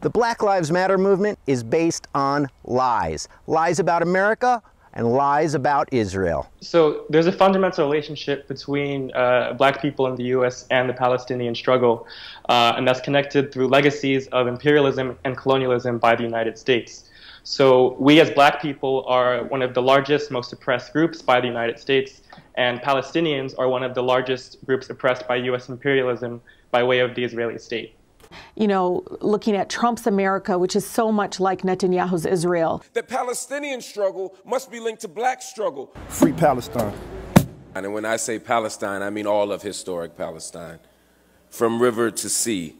The Black Lives Matter movement is based on lies. Lies about America and lies about Israel. So there's a fundamental relationship between black people in the U.S. and the Palestinian struggle, and that's connected through legacies of imperialism and colonialism by the United States. So we as black people are one of the largest, most oppressed groups by the United States, and Palestinians are one of the largest groups oppressed by U.S. imperialism by way of the Israeli state. You know, looking at Trump's America, which is so much like Netanyahu's Israel. The Palestinian struggle must be linked to black struggle. Free Palestine. And when I say Palestine, I mean all of historic Palestine, from river to sea.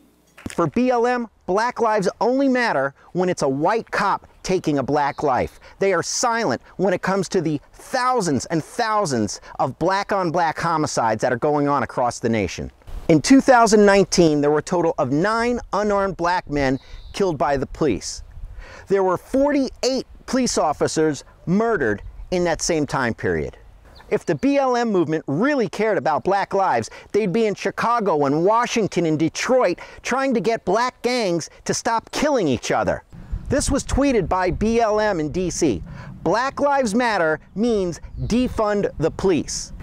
For BLM, black lives only matter when it's a white cop taking a black life. They are silent when it comes to the thousands and thousands of black-on-black homicides that are going on across the nation. In 2019, there were a total of 9 unarmed black men killed by the police. There were 48 police officers murdered in that same time period. If the BLM movement really cared about black lives, they'd be in Chicago and Washington and Detroit trying to get black gangs to stop killing each other. This was tweeted by BLM in DC. Black Lives Matter means defund the police.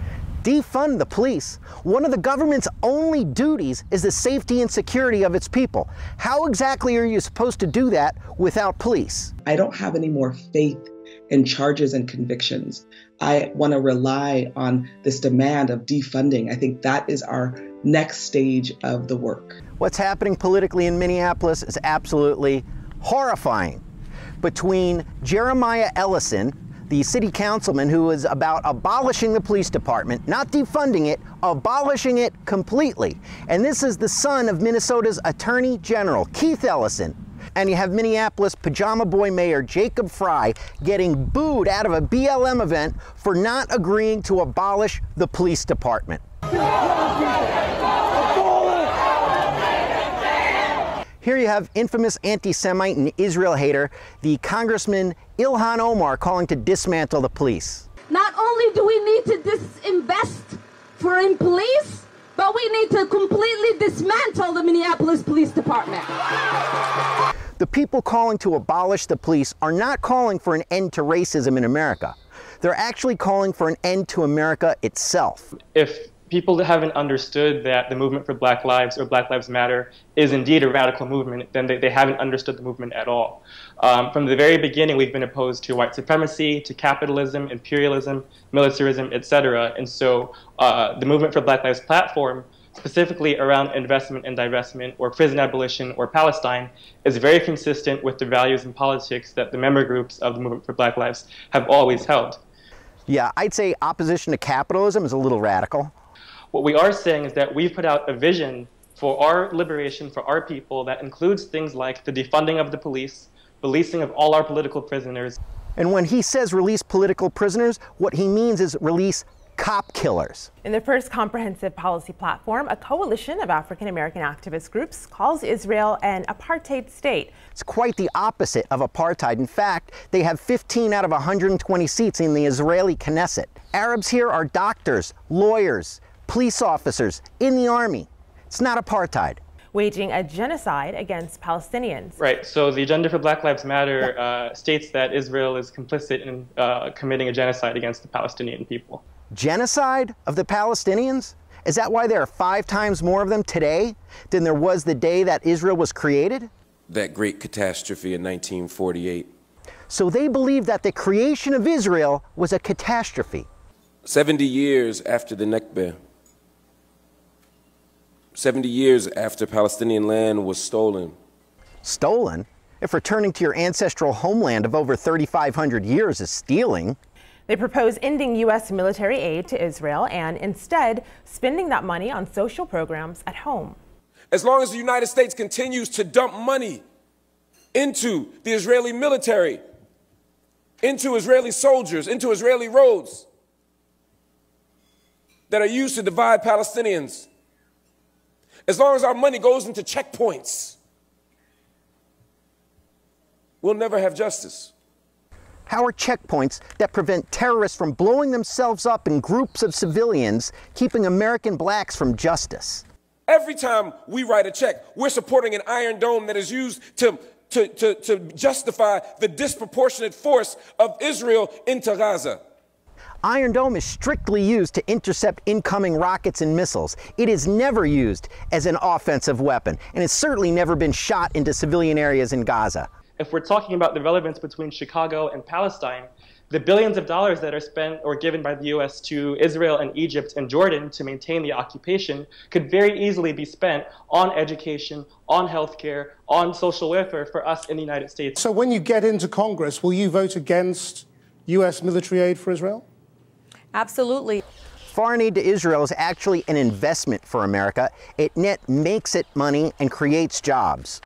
Defund the police? One of the government's only duties is the safety and security of its people. How exactly are you supposed to do that without police? I don't have any more faith in charges and convictions. I want to rely on this demand of defunding. I think that is our next stage of the work. What's happening politically in Minneapolis is absolutely horrifying. Between Jeremiah Ellison, the city councilman who is about abolishing the police department, not defunding it, abolishing it completely. And this is the son of Minnesota's Attorney General, Keith Ellison. And you have Minneapolis Pajama Boy Mayor Jacob Fry getting booed out of a BLM event for not agreeing to abolish the police department. Here you have infamous anti-Semite and Israel hater, the Congressman Ilhan Omar, calling to dismantle the police. Not only do we need to disinvest in police, but we need to completely dismantle the Minneapolis Police Department. The people calling to abolish the police are not calling for an end to racism in America. They're actually calling for an end to America itself. If people haven't understood that the movement for Black Lives or Black Lives Matter is indeed a radical movement, then they haven't understood the movement at all. From the very beginning, we've been opposed to white supremacy, to capitalism, imperialism, militarism, etc. And so the movement for Black Lives platform, specifically around investment and divestment or prison abolition or Palestine, is very consistent with the values and politics that the member groups of the movement for Black Lives have always held. Yeah, I'd say opposition to capitalism is a little radical. What we are saying is that we've put out a vision for our liberation, for our people, that includes things like the defunding of the police, releasing of all our political prisoners. And when he says release political prisoners, what he means is release cop killers. In the first comprehensive policy platform, a coalition of African-American activist groups calls Israel an apartheid state. It's quite the opposite of apartheid. In fact, they have 15 out of 120 seats in the Israeli Knesset. Arabs here are doctors, lawyers, police officers, in the army. It's not apartheid. Waging a genocide against Palestinians. Right, so the Agenda for Black Lives Matter states that Israel is complicit in committing a genocide against the Palestinian people. Genocide of the Palestinians? Is that why there are 5 times more of them today than there was the day that Israel was created? That great catastrophe in 1948. So they believe that the creation of Israel was a catastrophe. 70 years after the Nakba. 70 years after Palestinian land was stolen. Stolen? If returning to your ancestral homeland of over 3,500 years is stealing. They propose ending U.S. military aid to Israel and instead spending that money on social programs at home. As long as the United States continues to dump money into the Israeli military, into Israeli soldiers, into Israeli roads that are used to divide Palestinians, as long as our money goes into checkpoints, we'll never have justice. How are checkpoints that prevent terrorists from blowing themselves up in groups of civilians keeping American blacks from justice? Every time we write a check, we're supporting an Iron Dome that is used to justify the disproportionate force of Israel into Gaza. Iron Dome is strictly used to intercept incoming rockets and missiles. It is never used as an offensive weapon, and it's certainly never been shot into civilian areas in Gaza. If we're talking about the relevance between Chicago and Palestine, the billions of dollars that are spent or given by the U.S. to Israel and Egypt and Jordan to maintain the occupation could very easily be spent on education, on healthcare, on social welfare for us in the United States. So when you get into Congress, will you vote against U.S. military aid for Israel? Absolutely. Foreign aid to Israel is actually an investment for America. It makes it money and creates jobs.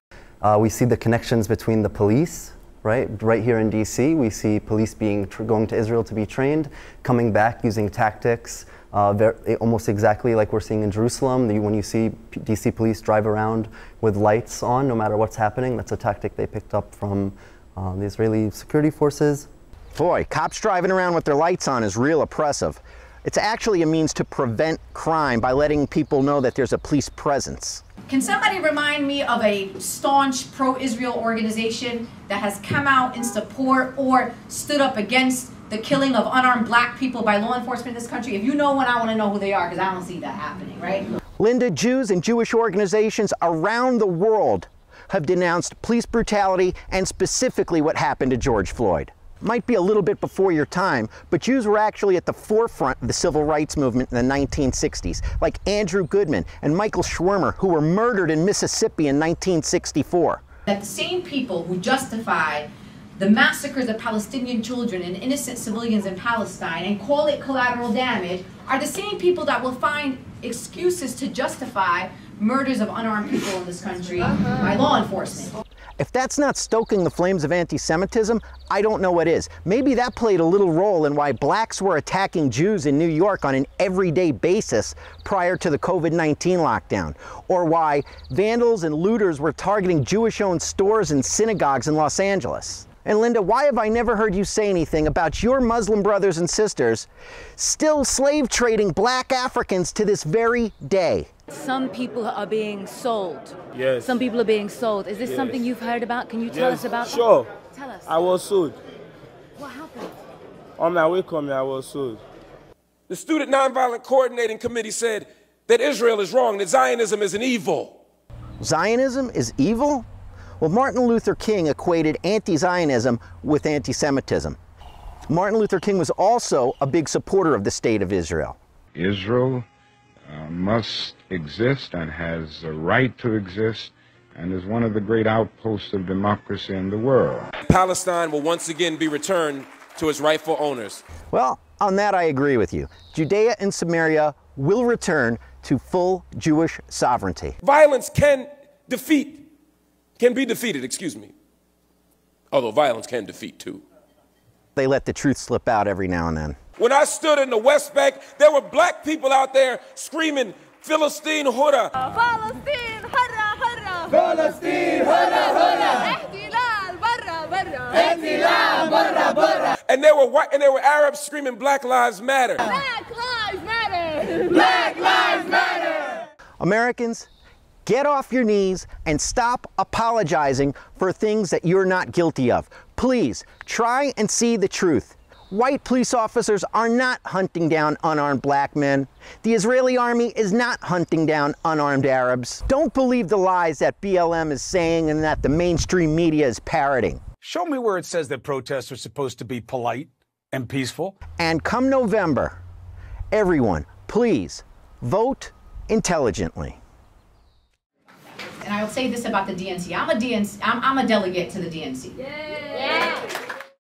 We see the connections between the police, right here in D.C. We see police going to Israel to be trained, coming back using tactics almost exactly like we're seeing in Jerusalem. When you see D.C. police drive around with lights on, no matter what's happening, that's a tactic they picked up from the Israeli security forces. Boy, cops driving around with their lights on is real oppressive. It's actually a means to prevent crime by letting people know that there's a police presence. Can somebody remind me of a staunch pro-Israel organization that has come out in support or stood up against the killing of unarmed black people by law enforcement in this country? If you know one, I want to know who they are, because I don't see that happening, right? Linda, Jews and Jewish organizations around the world have denounced police brutality and specifically what happened to George Floyd. Might be a little bit before your time, but Jews were actually at the forefront of the civil rights movement in the 1960s, like Andrew Goodman and Michael Schwimmer, who were murdered in Mississippi in 1964. That the same people who justify the massacres of Palestinian children and innocent civilians in Palestine and call it collateral damage are the same people that will find excuses to justify murders of unarmed people in this country by law enforcement. If that's not stoking the flames of anti-Semitism, I don't know what is. Maybe that played a little role in why blacks were attacking Jews in New York on an everyday basis prior to the COVID-19 lockdown, or why vandals and looters were targeting Jewish-owned stores and synagogues in Los Angeles. And Linda, why have I never heard you say anything about your Muslim brothers and sisters still slave trading black Africans to this very day? Some people are being sold. Yes. Some people are being sold. Is this something you've heard about? Can you tell us about Sure. that? Tell us. I was sold. What happened? On my way coming, I was sold. The Student Nonviolent Coordinating Committee said that Israel is wrong, that Zionism is an evil. Zionism is evil? Well, Martin Luther King equated anti-Zionism with anti-Semitism. Martin Luther King was also a big supporter of the State of Israel. Israel must exist and has a right to exist and is one of the great outposts of democracy in the world. Palestine will once again be returned to its rightful owners. Well, on that I agree with you. Judea and Samaria will return to full Jewish sovereignty. Violence can be defeated, excuse me. Although violence can defeat too. They let the truth slip out every now and then. When I stood in the West Bank, there were black people out there screaming, Philistine Hurrah. Palestine Hurrah Hurrah. Palestine Hurrah Hurrah. Ihtilal Barra Barra. Ihtilal Barra Barra. And there were Arabs screaming Black Lives Matter. Black Lives Matter. Black Lives Matter. Americans, get off your knees and stop apologizing for things that you're not guilty of. Please, try and see the truth. White police officers are not hunting down unarmed black men. The Israeli army is not hunting down unarmed Arabs. Don't believe the lies that BLM is saying and that the mainstream media is parroting. Show me where it says that protests are supposed to be polite and peaceful. And come November, everyone, please vote intelligently. And I will say this about the DNC. I'm a delegate to the DNC. Yeah.